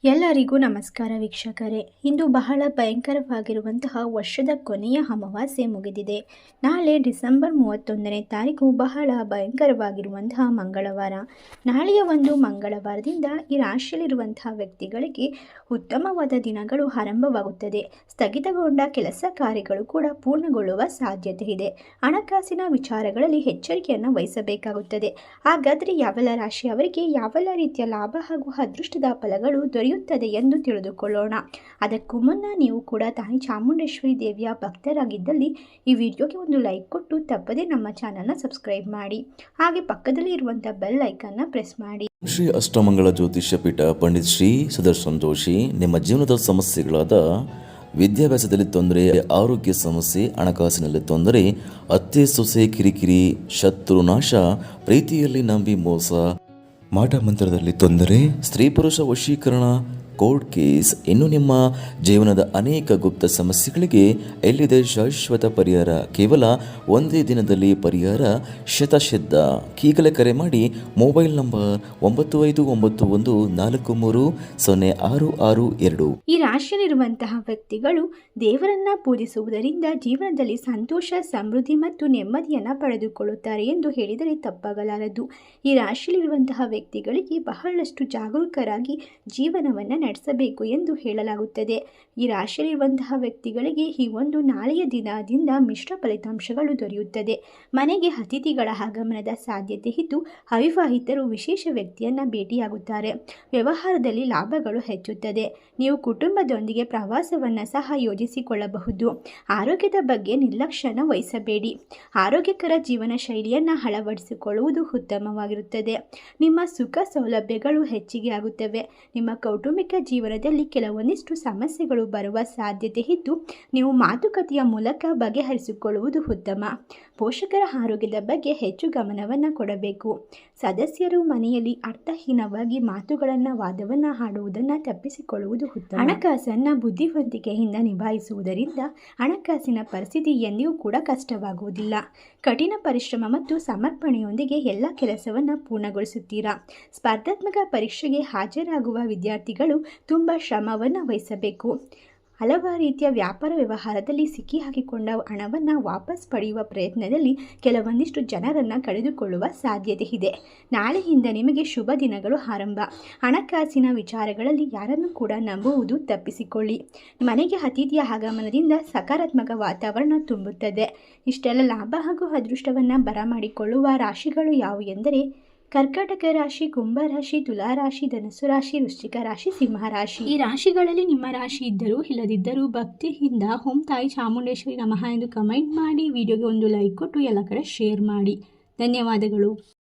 ಎಲ್ಲರಿಗೂ ನಮಸ್ಕಾರ ವೀಕ್ಷಕರೇ. ಇಂದು ಬಹಳ ಭಯಂಕರವಾಗಿರುವಂತಹ ವರ್ಷದ ಕೊನೆಯ ಅಮಾವಾಸ್ಯೆ ಮುಗಿದಿದೆ. ನಾಳೆ ಡಿಸೆಂಬರ್ 31ನೇ ತಾರೀಕು ಬಹಳ ಭಯಂಕರವಾಗಿರುವಂತಹ ಮಂಗಳವಾರ. ನಾಳೆಯ ಒಂದು ಮಂಗಳವಾರದಿಂದ ಈ ರಾಶಿಯಲ್ಲಿರುವಂತಹ ವ್ಯಕ್ತಿಗಳಿಗೆ ಉತ್ತಮವಾದ ದಿನಗಳು ಆರಂಭವಾಗುತ್ತದೆ. ಸ್ಥಗಿತಗೊಂಡ ಕೆಲಸ ಕಾರ್ಯಗಳು ಕೂಡ ಪೂರ್ಣಗೊಳ್ಳುವ ಸಾಧ್ಯತೆ ಇದೆ. ಹಣಕಾಸಿನ ವಿಚಾರಗಳಲ್ಲಿ ಎಚ್ಚರಿಕೆಯನ್ನು ವಹಿಸಬೇಕಾಗುತ್ತದೆ. ಹಾಗಾದರೆ ಯಾವೆಲ್ಲ ರಾಶಿಯವರಿಗೆ ಯಾವೆಲ್ಲ ರೀತಿಯ ಲಾಭ ಹಾಗೂ ಅದೃಷ್ಟದ ಫಲಗಳು ದೊರೆಯುತ್ತದೆ ಎಂದು ತಿಳಿದುಕೊಳ್ಳೋಣ. ಅದಕ್ಕೂ ಮುನ್ನ ನೀವು ಕೂಡ ತಾಯಿ ಚಾಮುಂಡೇಶ್ವರಿ ದೇವಿಯ ಭಕ್ತರಾಗಿದ್ದಲ್ಲಿ ಈ ವಿಡಿಯೋಗೆ ಒಂದು ಲೈಕ್ ಕೊಟ್ಟು ತಪ್ಪದೇ ನಮ್ಮ ಚಾನಲ್ನ ಸಬ್ಸ್ಕ್ರೈಬ್ ಮಾಡಿ. ಹಾಗೆ ಪಕ್ಕದಲ್ಲಿ ಇರುವಂತಹ ಬೆಲ್ ಐಕಾನ್ನ ಪ್ರೆಸ್ ಮಾಡಿ. ಶ್ರೀ ಅಷ್ಟಮಂಗಳ ಜ್ಯೋತಿಷ್ಯ ಪೀಠ ಪಂಡಿತ್ ಶ್ರೀ ಸುದರ್ಶನ್ ಜೋಶಿ. ನಿಮ್ಮ ಜೀವನದ ಸಮಸ್ಯೆಗಳಾದ ವಿದ್ಯಾಭ್ಯಾಸದಲ್ಲಿ ತೊಂದರೆ, ಆರೋಗ್ಯ ಸಮಸ್ಯೆ, ಹಣಕಾಸಿನಲ್ಲಿ ತೊಂದರೆ, ಅತ್ತೆ ಸೊಸೆ ಕಿರಿಕಿರಿ, ಶತ್ರುನಾಶ, ಪ್ರೀತಿಯಲ್ಲಿ ನಂಬಿ ಮೋಸ, ಮಾಟ ಮಂತ್ರದಲ್ಲಿ ತೊಂದರೆ, ಸ್ತ್ರೀ ಪುರುಷ ವಶೀಕರಣ, ಕೋರ್ಟ್ ಕೇಸ್, ಇನ್ನು ನಿಮ್ಮ ಜೀವನದ ಅನೇಕ ಗುಪ್ತ ಸಮಸ್ಯೆಗಳಿಗೆ ಎಲ್ಲಿದೆ ಶಾಶ್ವತ ಪರಿಹಾರ. ಕೇವಲ ಒಂದೇ ದಿನದಲ್ಲಿ ಪರಿಹಾರ ಶತಸಿದ್ಧ. ಈಗಲೇ ಕರೆ ಮಾಡಿ. Mobile number 9591430662. ಈ ರಾಶಿಯಲ್ಲಿರುವಂತಹ ವ್ಯಕ್ತಿಗಳು ದೇವರನ್ನ ಪೂಜಿಸುವುದರಿಂದ ಜೀವನದಲ್ಲಿ ಸಂತೋಷ, ಸಮೃದ್ಧಿ ಮತ್ತು ನೆಮ್ಮದಿಯನ್ನು ಪಡೆದುಕೊಳ್ಳುತ್ತಾರೆ ಎಂದು ಹೇಳಿದರೆ ತಪ್ಪಾಗಲಾರದು. ಈ ರಾಶಿಯಲ್ಲಿರುವಂತಹ ವ್ಯಕ್ತಿಗಳಿಗೆ ಬಹಳಷ್ಟು ಜಾಗರೂಕರಾಗಿ ಜೀವನವನ್ನು ನಡೆಸಬೇಕು ಎಂದು ಹೇಳಲಾಗುತ್ತದೆ. ಈ ರಾಶಿಯಲ್ಲಿರುವಂತಹ ವ್ಯಕ್ತಿಗಳಿಗೆ ಈ ಒಂದು ನಾಳೆಯ ದಿನದಿಂದ ಮಿಶ್ರ ಫಲಿತಾಂಶಗಳು ದೊರೆಯುತ್ತದೆ. ಮನೆಗೆ ಅತಿಥಿಗಳ ಆಗಮನದ ಸಾಧ್ಯತೆ ಇದ್ದು ಅವಿವಾಹಿತರು ವಿಶೇಷ ವ್ಯಕ್ತಿಯನ್ನು ಭೇಟಿಯಾಗುತ್ತಾರೆ. ವ್ಯವಹಾರದಲ್ಲಿ ಲಾಭಗಳು ಹೆಚ್ಚುತ್ತದೆ. ನೀವು ಕುಟುಂಬದೊಂದಿಗೆ ಪ್ರವಾಸವನ್ನು ಸಹ ಯೋಜಿಸಿಕೊಳ್ಳಬಹುದು. ಆರೋಗ್ಯದ ಬಗ್ಗೆ ನಿರ್ಲಕ್ಷ್ಯನ ವಹಿಸಬೇಡಿ. ಆರೋಗ್ಯಕರ ಜೀವನ ಶೈಲಿಯನ್ನು ಅಳವಡಿಸಿಕೊಳ್ಳುವುದು ಉತ್ತಮವಾಗಿರುತ್ತದೆ. ನಿಮ್ಮ ಸುಖ ಸೌಲಭ್ಯಗಳು ಹೆಚ್ಚಿಗೆ ಆಗುತ್ತವೆ. ನಿಮ್ಮ ಕೌಟುಂಬಿಕ ಜೀವನದಲ್ಲಿ ಕೆಲವೊಂದಿಷ್ಟು ಸಮಸ್ಯೆಗಳು ಬರುವ ಸಾಧ್ಯತೆ ಇದ್ದು ನೀವು ಮಾತುಕತೆಯ ಮೂಲಕ ಬಗೆಹರಿಸಿಕೊಳ್ಳುವುದು ಉತ್ತಮ. ಪೋಷಕರ ಆರೋಗ್ಯದ ಬಗ್ಗೆ ಹೆಚ್ಚು ಗಮನವನ್ನು ಕೊಡಬೇಕು. ಸದಸ್ಯರು ಮನೆಯಲ್ಲಿ ಅರ್ಥಹೀನವಾಗಿ ಮಾತುಗಳನ್ನು ವಾದವನ್ನು ಆಡುವುದನ್ನು ತಪ್ಪಿಸಿಕೊಳ್ಳುವುದು ಉತ್ತಮ. ಹಣಕಾಸನ್ನು ಬುದ್ಧಿವಂತಿಕೆಯಿಂದ ನಿಭಾಯಿಸುವುದರಿಂದ ಹಣಕಾಸಿನ ಪರಿಸ್ಥಿತಿ ಎಂದಿಗೂ ಕೂಡ ಕಷ್ಟವಾಗುವುದಿಲ್ಲ. ಕಠಿಣ ಪರಿಶ್ರಮ ಮತ್ತು ಸಮರ್ಪಣೆಯೊಂದಿಗೆ ಎಲ್ಲ ಕೆಲಸವನ್ನು ಪೂರ್ಣಗೊಳಿಸುತ್ತೀರಾ. ಸ್ಪರ್ಧಾತ್ಮಕ ಪರೀಕ್ಷೆಗೆ ಹಾಜರಾಗುವ ವಿದ್ಯಾರ್ಥಿಗಳು ತುಂಬ ಶ್ರಮವನ್ನು ವಹಿಸಬೇಕು. ಹಲವಾರು ರೀತಿಯ ವ್ಯಾಪಾರ ವ್ಯವಹಾರದಲ್ಲಿ ಸಿಕ್ಕಿ ಹಾಕಿಕೊಂಡ ಹಣವನ್ನು ವಾಪಸ್ ಪಡೆಯುವ ಪ್ರಯತ್ನದಲ್ಲಿ ಕೆಲವೊಂದಿಷ್ಟು ಜನರನ್ನು ಕಳೆದುಕೊಳ್ಳುವ ಸಾಧ್ಯತೆ ಇದೆ. ನಾಳೆಯಿಂದ ನಿಮಗೆ ಶುಭ ದಿನಗಳು ಆರಂಭ. ಹಣಕಾಸಿನ ವಿಚಾರಗಳಲ್ಲಿ ಯಾರನ್ನು ಕೂಡ ನಂಬುವುದು ತಪ್ಪಿಸಿಕೊಳ್ಳಿ. ಮನೆಗೆ ಅತಿಥಿಯ ಆಗಮನದಿಂದ ಸಕಾರಾತ್ಮಕ ವಾತಾವರಣ ತುಂಬುತ್ತದೆ. ಇಷ್ಟೆಲ್ಲ ಲಾಭ ಹಾಗೂ ಅದೃಷ್ಟವನ್ನು ಬರಮಾಡಿಕೊಳ್ಳುವ ರಾಶಿಗಳು ಯಾವುವು ಎಂದರೆ ಕರ್ಕಾಟಕ ರಾಶಿ, ಕುಂಭ ರಾಶಿ, ತುಲಾ ರಾಶಿ, ಧನಸ್ಸು ರಾಶಿ, ವೃಶ್ಚಿಕ ರಾಶಿ, ಸಿಂಹ ರಾಶಿ. ಈ ರಾಶಿಗಳಲ್ಲಿ ನಿಮ್ಮ ರಾಶಿ ಇದ್ದರೂ ಇಲ್ಲದಿದ್ದರೂ ಭಕ್ತಿಯಿಂದ ಓಂ ತಾಯಿ ಚಾಮುಂಡೇಶ್ವರಿ ನಮಃ ಎಂದು ಕಮೆಂಟ್ ಮಾಡಿ. ವಿಡಿಯೋಗೆ ಒಂದು ಲೈಕ್ ಕೊಟ್ಟು ಎಲ್ಲ ಕಡೆ ಶೇರ್ ಮಾಡಿ. ಧನ್ಯವಾದಗಳು.